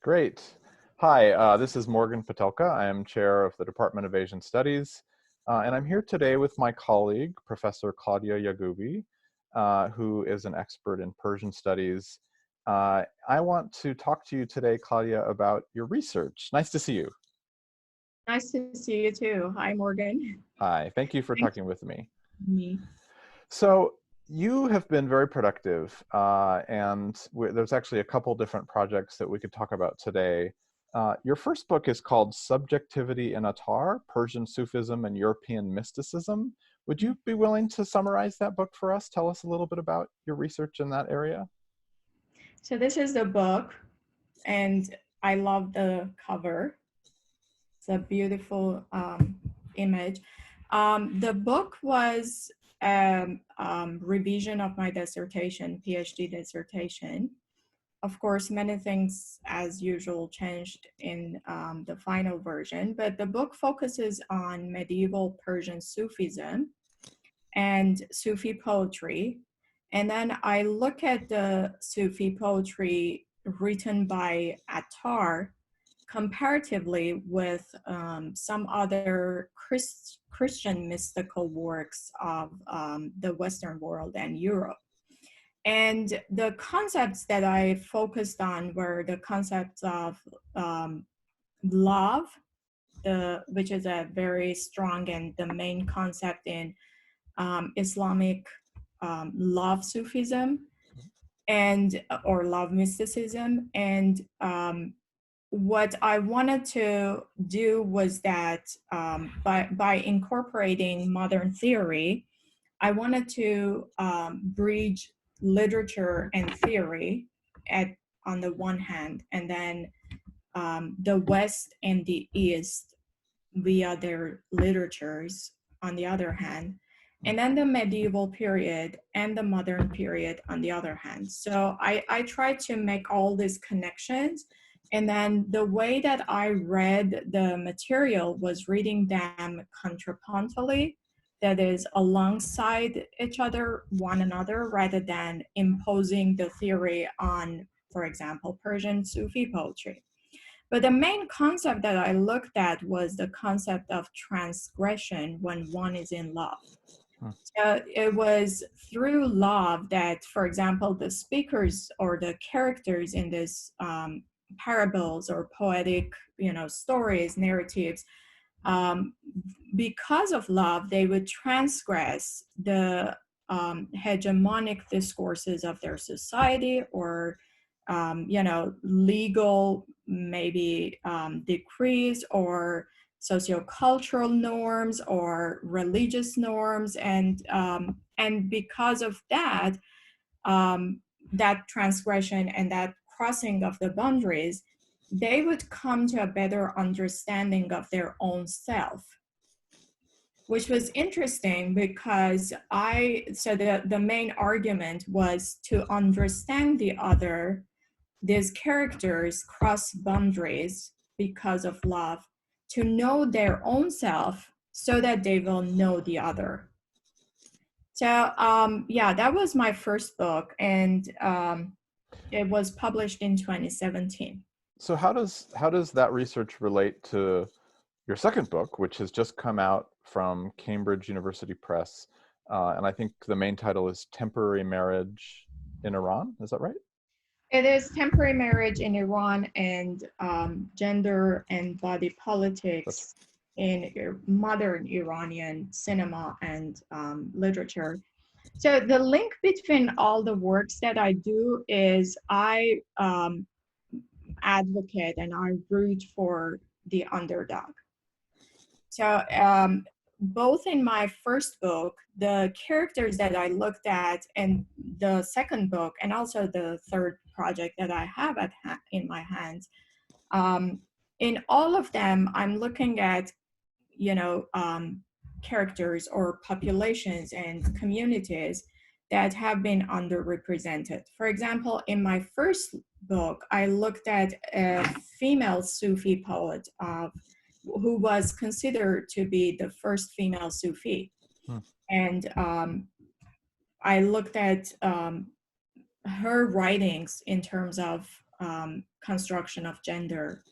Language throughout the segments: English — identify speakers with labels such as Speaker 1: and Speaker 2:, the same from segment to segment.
Speaker 1: Great. Hi, this is Morgan Patelka. I am chair of the Department of Asian Studies, and I'm here today with my colleague, Professor Claudia Yaghoobi, who is an expert in Persian studies. I want to talk to you today, Claudia, about your research. Nice to see you.
Speaker 2: Nice to see you too. Hi, Morgan.
Speaker 1: Hi, thank you for
Speaker 2: Thanks
Speaker 1: talking with me.
Speaker 2: for me.
Speaker 1: So you have been very productive, and there's actually a couple different projects that we could talk about today. Your first book is called Subjectivity in Attar, Persian Sufism and European Mysticism. Would you be willing to summarize that book for us? Tell us a little bit about your research in that area.
Speaker 2: So this is the book, and I love the cover. It's a beautiful image. The book was a revision of my dissertation, PhD dissertation. Of course, many things, as usual, changed in the final version, but the book focuses on medieval Persian Sufism and Sufi poetry. And then I look at the Sufi poetry written by Attar comparatively with some other Christian mystical works of the Western world and Europe. And the concepts that I focused on were the concepts of love, which is a very strong and the main concept in Islamic love Sufism and or love mysticism. And what I wanted to do was that by incorporating modern theory, I wanted to bridge literature and theory on the one hand, and then the West and the East via their literatures on the other hand, and then the medieval period and the modern period on the other hand. So I tried to make all these connections. And then the way that I read the material was reading them contrapuntally, that is alongside each other, one another, rather than imposing the theory on, for example, Persian Sufi poetry. But the main concept that I looked at was the concept of transgression when one is in love. So it was through love that, for example, the speakers or the characters in this parables or poetic, stories, narratives, because of love, they would transgress the hegemonic discourses of their society or, legal maybe decrees or sociocultural norms or religious norms, and because of that, that transgression and that crossing of the boundaries, they would come to a better understanding of their own self, which was interesting because the main argument was to understand the other. These characters cross boundaries because of love to know their own self so that they will know the other. So that was my first book, and it was published in 2017.
Speaker 1: So how does that research relate to your second book, which has just come out from Cambridge University Press, and I think the main title is Temporary Marriage in Iran? Is that right?
Speaker 2: It is Temporary Marriage in Iran and Gender and Body Politics in Modern Iranian Cinema and Literature. So the link between all the works that I do is I advocate and I root for the underdog. So both in my first book, the characters that I looked at, and the second book, and also the third project that I have in my hands, in all of them, I'm looking at, characters or populations and communities that have been underrepresented. For example, in my first book, I looked at a female Sufi poet who was considered to be the first female Sufi. And I looked at her writings in terms of construction of gender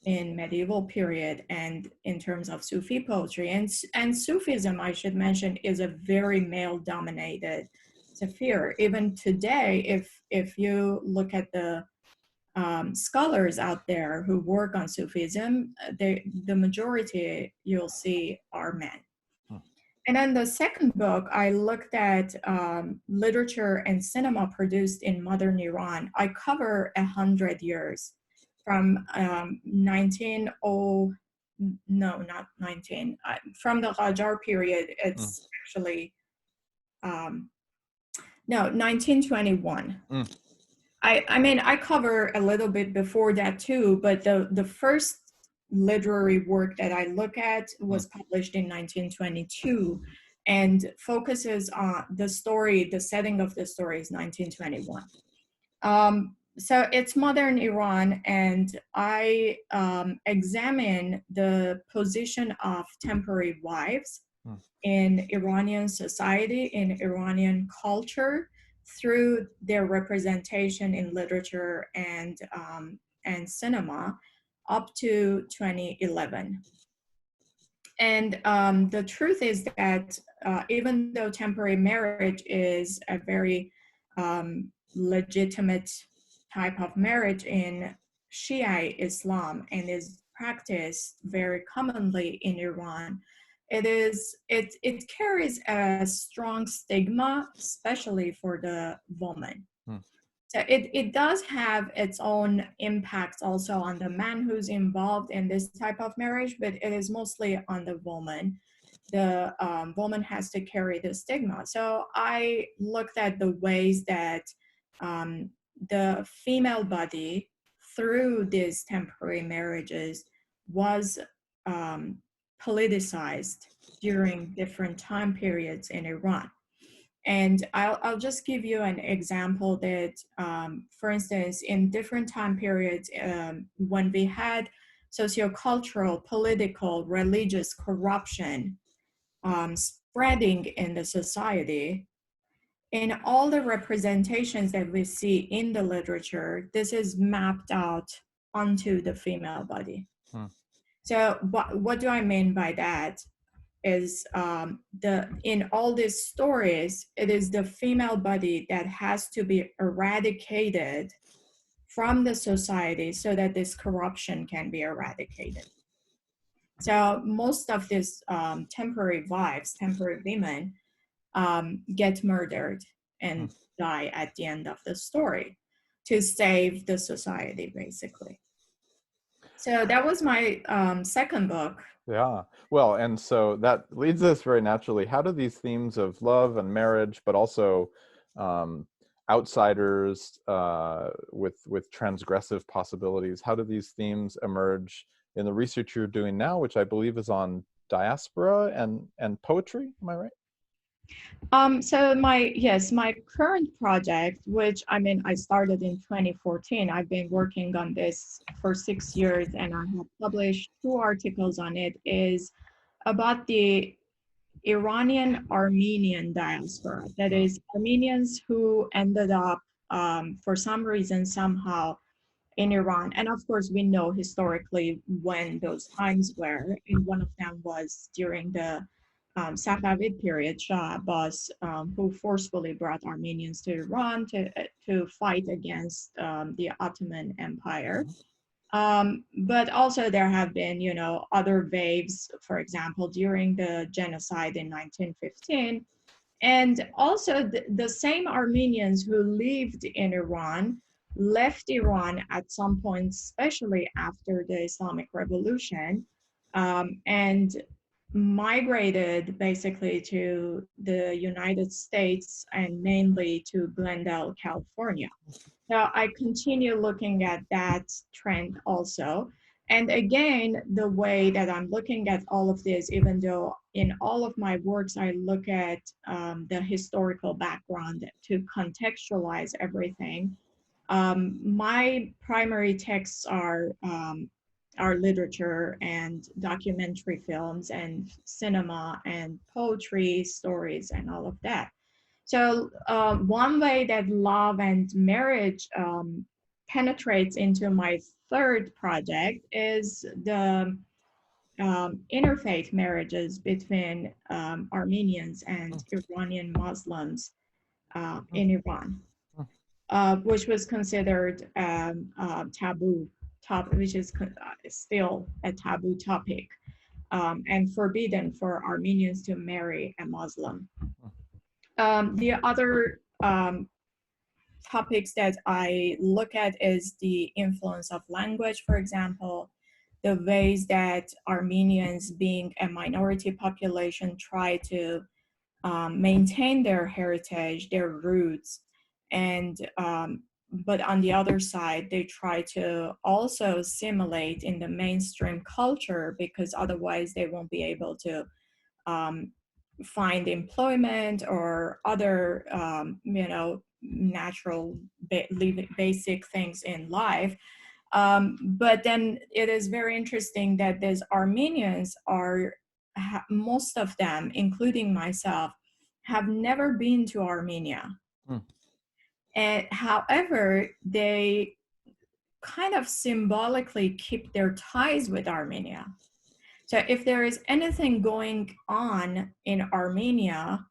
Speaker 2: in medieval period and in terms of Sufi poetry. And Sufism, I should mention, is a very male-dominated sphere. Even today, if you look at the scholars out there who work on Sufism, the majority you'll see are men. And then the second book, I looked at literature and cinema produced in modern Iran. I cover 100 years from from the Qajar period. It's actually, 1921. I mean, I cover a little bit before that too, but the first literary work that I look at was published in 1922 and focuses on the story, the setting of the story is 1921. So it's modern Iran, and I examine the position of temporary wives in Iranian society, in Iranian culture, through their representation in literature and cinema up to 2011. And the truth is that even though temporary marriage is a very legitimate type of marriage in Shia Islam and is practiced very commonly in Iran, it carries a strong stigma, especially for the woman. So it does have its own impacts also on the man who's involved in this type of marriage, but it is mostly on the woman. The woman has to carry the stigma. So I looked at the ways that the female body through these temporary marriages was politicized during different time periods in Iran. And I'll just give you an example that, for instance, in different time periods, when we had sociocultural, political, religious corruption spreading in the society, in all the representations that we see in the literature, this is mapped out onto the female body. So what do I mean by that? Is in all these stories, it is the female body that has to be eradicated from the society so that this corruption can be eradicated. So most of these temporary wives, temporary women, get murdered and die at the end of the story to save the society, basically. So that was my second book.
Speaker 1: Yeah, well, and so that leads us very naturally. How do these themes of love and marriage, but also outsiders with transgressive possibilities, how do these themes emerge in the research you're doing now, which I believe is on diaspora and poetry? Am I right?
Speaker 2: So my current project, which I started in 2014, I've been working on this for 6 years and I have published 2 articles on it, is about the Iranian Armenian diaspora. That is, Armenians who ended up for some reason somehow in Iran. And of course, we know historically when those times were, and one of them was during the Safavid period, Shah Abbas, who forcefully brought Armenians to Iran to fight against the Ottoman Empire. But also there have been, other waves, for example, during the genocide in 1915. And also the same Armenians who lived in Iran left Iran at some point, especially after the Islamic Revolution, and migrated basically to the United States and mainly to Glendale, California. So I continue looking at that trend also. And again, the way that I'm looking at all of this, even though in all of my works, I look at the historical background to contextualize everything. My primary texts are literature and documentary films and cinema and poetry, stories, and all of that. So one way that love and marriage penetrates into my third project is the interfaith marriages between Armenians and Iranian Muslims in Iran, which was considered taboo topic, which is still a taboo topic, and forbidden for Armenians to marry a Muslim. The other topics that I look at is the influence of language, for example, the ways that Armenians, being a minority population, try to maintain their heritage, their roots, and but on the other side, they try to also assimilate in the mainstream culture, because otherwise they won't be able to find employment or other, natural basic things in life. But then it is very interesting that these Armenians are, most of them, including myself, have never been to Armenia. And however, they kind of symbolically keep their ties with Armenia. So if there is anything going on in Armenia,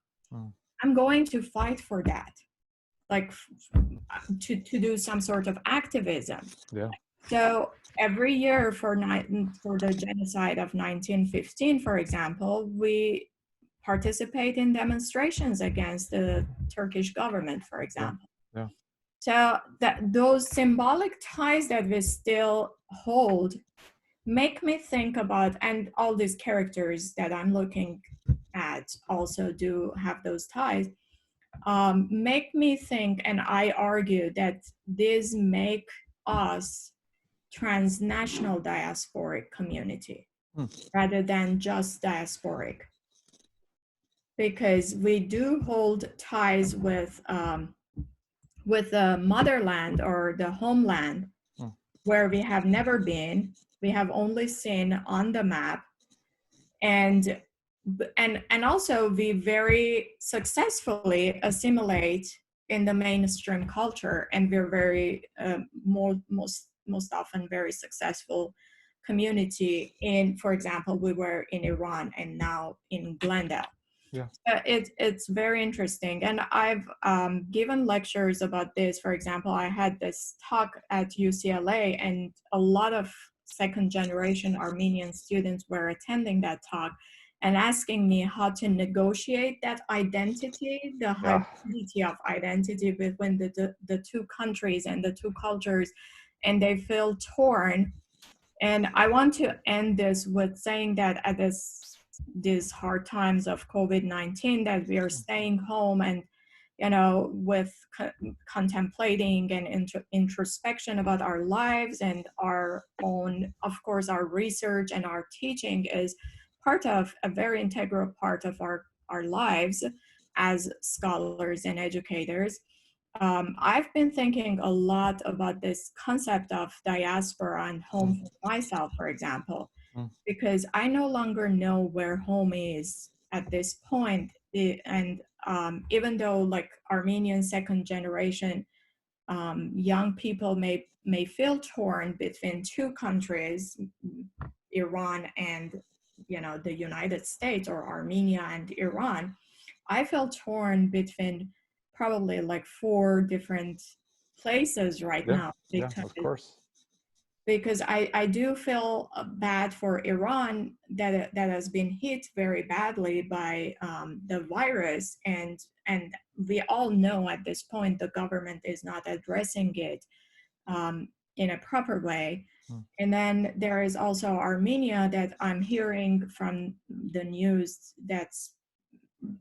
Speaker 2: I'm going to fight for that, like to do some sort of activism.
Speaker 1: Yeah.
Speaker 2: So every year for the genocide of 1915, for example, we participate in demonstrations against the Turkish government, for example.
Speaker 1: Yeah.
Speaker 2: So that those symbolic ties that we still hold make me think about, and all these characters that I'm looking at also do have those ties, make me think, and I argue that these make us transnational diasporic community rather than just diasporic, because we do hold ties with the motherland or the homeland where we have never been. We have only seen on the map, and also we very successfully assimilate in the mainstream culture, and we're very most often very successful community in, for example, we were in Iran and now in Glendale.
Speaker 1: Yeah.
Speaker 2: It's very interesting, and I've given lectures about this. For example, I had this talk at UCLA, and a lot of second generation Armenian students were attending that talk and asking me how to negotiate that identity, the hybridity of identity between the two countries and the two cultures, and they feel torn. And I want to end this with saying that at these hard times of COVID-19, that we are staying home and, with contemplating and introspection about our lives and our own, of course, our research and our teaching is part of a very integral part of our lives as scholars and educators. I've been thinking a lot about this concept of diaspora and home for myself, for example, because I no longer know where home is at this point. And even though, like, Armenian second generation young people may feel torn between two countries, Iran and the United States, or Armenia and Iran, I feel torn between probably like 4 different places right now.
Speaker 1: Yeah, of course.
Speaker 2: Because I do feel bad for Iran that has been hit very badly by the virus, and we all know at this point the government is not addressing it in a proper way. And then there is also Armenia that I'm hearing from the news that's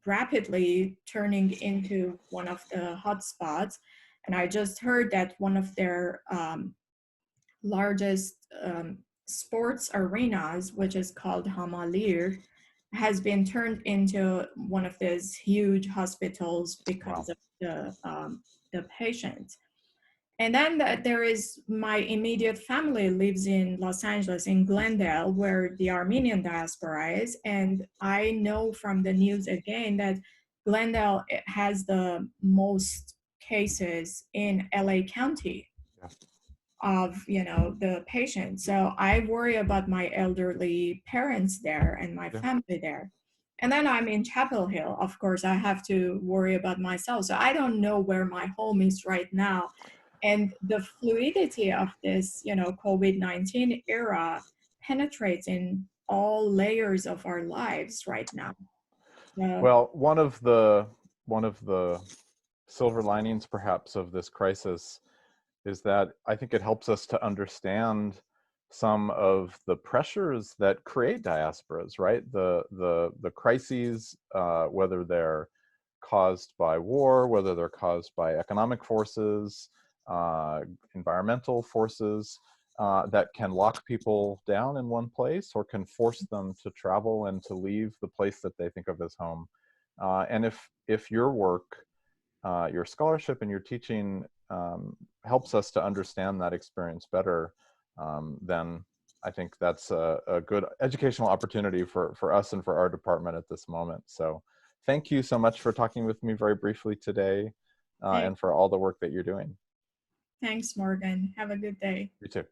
Speaker 2: rapidly turning into one of the hotspots. And I just heard that one of their largest sports arenas, which is called Hamalir, has been turned into one of these huge hospitals because of the patients. And then there is my immediate family lives in Los Angeles, in Glendale, where the Armenian diaspora is. And I know from the news again that Glendale has the most cases in LA County. of, you know, the patient. So I worry about my elderly parents there and my
Speaker 1: Yeah.
Speaker 2: family there. And then I'm in Chapel Hill. Of course, I have to worry about myself. So I don't know where my home is right now. And the fluidity of this, you know, COVID-19 era penetrates in all layers of our lives right now. So,
Speaker 1: Well, one of the silver linings perhaps of this crisis is that I think it helps us to understand some of the pressures that create diasporas, right? The crises, whether they're caused by war, whether they're caused by economic forces, uh, environmental forces, that can lock people down in one place or can force them to travel and to leave the place that they think of as home. And if your work, your scholarship and your teaching helps us to understand that experience better, then I think that's a good educational opportunity for us and for our department at this moment. So thank you so much for talking with me very briefly today,
Speaker 2: hey,
Speaker 1: and for all the work that you're doing.
Speaker 2: thanks, Morgan. Have a good day.
Speaker 1: You too.